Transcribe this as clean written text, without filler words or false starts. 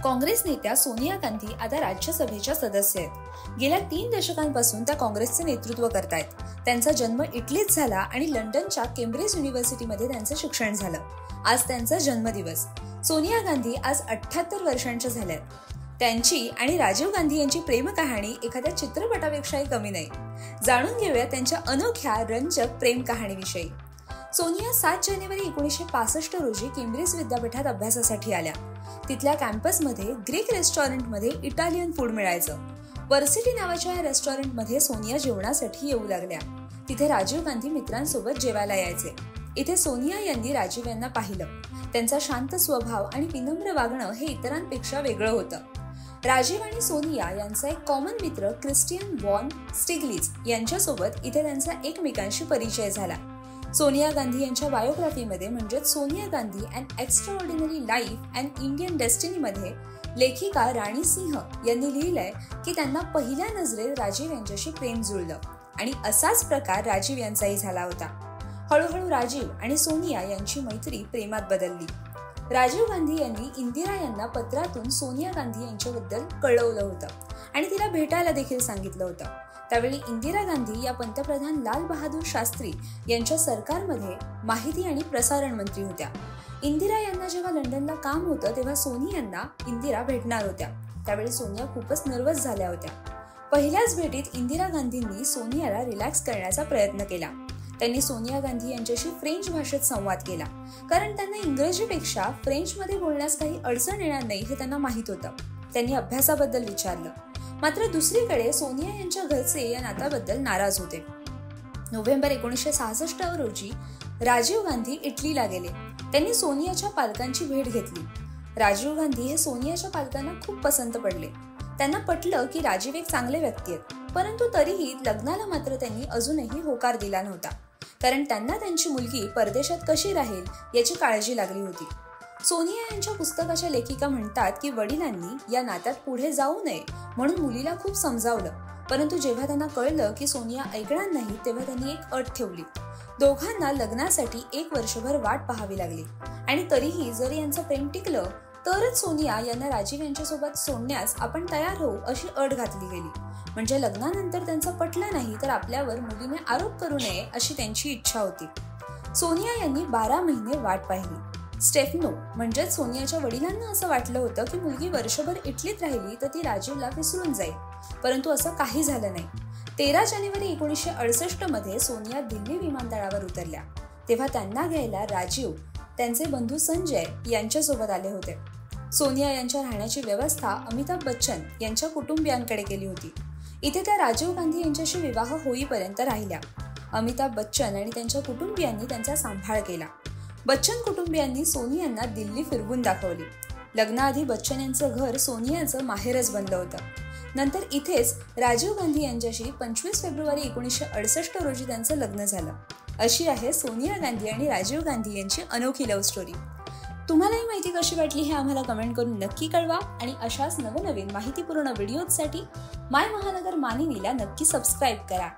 काँग्रेस नेत्या सोनिया गांधी आता राज्यसभेच्या सदस्य आहेत। गेल्या 3 दशकांपासून त्या काँग्रेसचे नेतृत्व करतायत। त्यांचा जन्म इटलीत झाला आणि लंडनच्या केम्ब्रिज युनिव्हर्सिटीमध्ये त्यांचं शिक्षण झालं। आज त्यांचा जन्मदिवस। सोनिया गांधी आज 78 वर्षांच्या झाल्यात। त्यांची आणि राजीव गांधी यांची प्रेम कहाणी एखाद्या चित्रपटापेक्षाही कमी नाही। जाणून घेऊया त्यांच्या अनोख्या रंजक प्रेम कहाणीविषयी। सोनिया 7 जानेवारी 1965 रोजी केम्ब्रिज विद्यापीठात अभ्यासासाठी आल्या। तिथल्या कॅम्पसमध्ये ग्रीक रेस्टॉरंटमध्ये इटालियन फूड मिळायचं। वर्सिटी नावाच्या या रेस्टॉरंटमध्ये सोनिया जेवणासाठी येऊ लागल्या। तिथे राजीव गांधी मित्रांसोबत जेवायला यायचे। इथे सोनिया यांनी राजीव यांना पाहिलं। त्यांचा शांत स्वभाव आणि विनम्र वागणं हे इतरांपेक्षा वेगळं होतं। राजीव आणि सोनिया यांचा एक कॉमन मित्र क्रिस्टियन वॉन स्टिग्लिट्झ यांच्यासोबत इथे त्यांचा एकमेकांशी परिचय झाला। सोनिया गांधी यांच्या बायोग्राफीमध्ये म्हणजेच Sonia Gandhi and extraordinary life and Indian destiny मध्ये लेखिका राणी सिंह यांनी लिहिलंय की त्यांना पहिल्या नजरेत राजीव यांच्याशी प्रेम जुळलं आणि असाच प्रकार राजीव यांचाही झाला होता। हळूहळू राजीव आणि सोनिया यांची मैत्री प्रेमात बदलली। राजीव गांधी यांनी इंदिरा यांना पत्रातून सोनिया गांधी यांच्याबद्दल कळवलं होतं आणि तिला भेटायला देखील सांगितलं होतं। त्यावेळी इंदिरा गांधी या पंतप्रधान लाल बहादूर शास्त्री यांच्या सरकारमध्ये माहिती आणि प्रसारण मंत्री होत्या। इंदिरा यांना जेव्हा लंडनला काम होतं तेव्हा सोनियांना इंदिरा भेटणार होत्या। त्यावेळी सोनिया खूपच नर्वस झाल्या होत्या। पहिल्याच भेटीत इंदिरा गांधींनी सोनियाला रिलॅक्स करण्याचा प्रयत्न केला। त्यांनी सोनिया गांधी यांच्याशी फ्रेंच भाषेत संवाद केला, कारण त्यांना इंग्रजीपेक्षा फ्रेंचमध्ये बोलण्यास काही अडचण येणार नाही हे त्यांना माहीत होतं। त्यांनी अभ्यासाबद्दल विचारलं, मात्र दुसरीकडे सोनिया यांच्या घरचे या नात्याबद्दल नाराज होते। नोव्हेंबर 1966 रोजी राजीव गांधी इटलीला गेले। त्यांनी सोनियाच्या पालकांची भेट घेतली। राजीव गांधी हे सोनियाच्या पालकांना खूप पसंत पडले। त्यांना पटलं की राजीव एक चांगले व्यक्ती आहेत, परंतु तरीही लग्नाला मात्र त्यांनी अजूनही होकार दिला नव्हता, कारण त्यांना त्यांची मुलगी परदेशात कशी राहील याची काळजी लागली होती। सोनिया यांच्या पुस्तकाच्या लेखिका म्हणतात की वडिलांनी या नात्यात पुढे जाऊ नये म्हणून मुलीला खूप समजावलं, परंतु जेव्हा त्यांना कळलं की सोनिया ऐकणार नाही तेव्हा त्यांनी एक अट ठेवली। दोघांना लग्नासाठी 1 वर्षभर वाट पाहावी लागली आणि तरीही जर यांचं प्रेम टिकलं तरच सोनिया यांना राजीव यांच्यासोबत सोडण्यास आपण तयार होऊ अशी अट घातली गेली। म्हणजे लग्नानंतर त्यांचं पटलं नाही तर आपल्यावर मुलीने आरोप करू नये अशी त्यांची इच्छा होती। सोनिया यांनी 12 महिने वाट पाहिली। स्टेफनो म्हणजेच सोनियाच्या वडिलांना असं वाटलं होतं की मुलगी वर्षभर इटलीत राहिली तर ती राजीवला विसरून जाईल, परंतु असं काही झालं नाही। 13 जानेवारी 1968 मध्ये सोनिया दिल्ली विमानतळावर उतरल्या। तेव्हा त्यांना घ्यायला राजीव त्यांचे बंधू संजय यांच्यासोबत आले होते। सोनिया यांच्या राहण्याची व्यवस्था अमिताभ बच्चन यांच्या कुटुंबियांकडे केली होती। इथे त्या राजीव गांधी यांच्याशी विवाह होईपर्यंत राहिल्या। अमिताभ बच्चन आणि त्यांच्या कुटुंबियांनी त्यांचा सांभाळ केला। बच्चन कुटुंबियांनी सोनियांना दिल्ली फिरवून दाखवली। लग्नाआधी बच्चन यांचं घर सोनियाचं माहेरच बनलं होतं। नंतर इथेच राजीव गांधी यांच्याशी 25 फेब्रुवारी 1968 रोजी त्यांचं लग्न झालं। अशी आहे सोनिया गांधी आणि राजीव गांधी यांची अनोखी लव्ह स्टोरी। तुम्हाला ही माहिती कशी वाटली हे आम्हाला कमेंट करून नक्की कळवा आणि अशाच नवनवीन माहितीपूर्ण व्हिडिओजसाठी माय महानगर मानिनीला नक्की सबस्क्राईब करा।